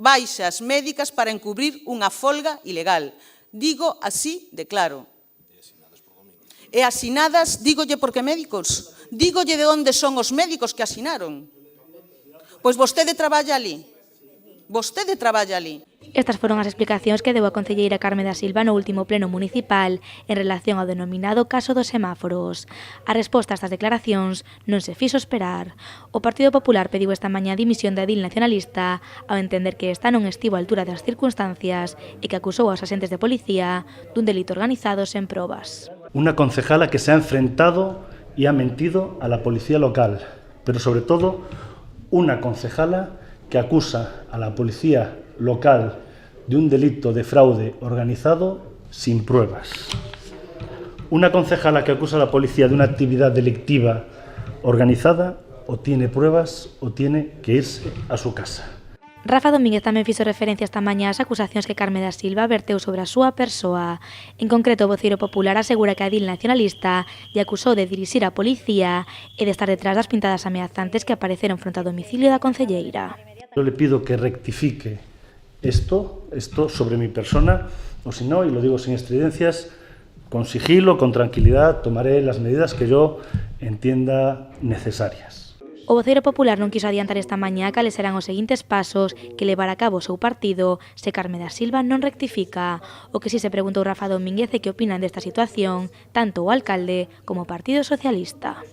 baixas médicas para encubrir unha folga ilegal. Digo así de claro. E asinadas, dígolle por que médicos? Dígolle de onde son os médicos que asinaron. Pois vostede traballa ali. Vostede traballa ali. Estas foron as explicacións que deu a concelleira Carme da Silva no último pleno municipal en relación ao denominado caso dos semáforos. A resposta a estas declaracións non se fixo esperar. O Partido Popular pediu esta mañá a dimisión da edil nacionalista ao entender que esta non estivo á altura das circunstancias e que acusou aos axentes de policía dun delito organizado sen probas. Una concejala que se ha enfrentado y ha mentido a la policía local, pero sobre todo una concejala que acusa a la policía local de un delito de fraude organizado sin pruebas. Una concejala que acusa a la policía de una actividad delictiva organizada o tiene pruebas o tiene que irse a su casa. Rafa Domínguez tamén fixo referencia esta mañá ás acusacións que Carme da Silva verteu sobre a súa persoa. En concreto, o voceiro popular asegura que a edil nacionalista lle acusou de dirixir a policía e de estar detrás das pintadas ameazantes que apareceron fronte ao domicilio da concelleira. Yo le pido que rectifique esto sobre mi persona, o si no, y lo digo sin estridencias, con sigilo, con tranquilidad, tomaré las medidas que yo entienda necesarias. O voceiro popular non quiso adiantar esta mañá cales serán os seguintes pasos que levar a cabo o seu partido se Carme da Silva non rectifica. O que si se preguntou Rafa Domínguez é que opinan desta situación tanto o alcalde como o Partido Socialista.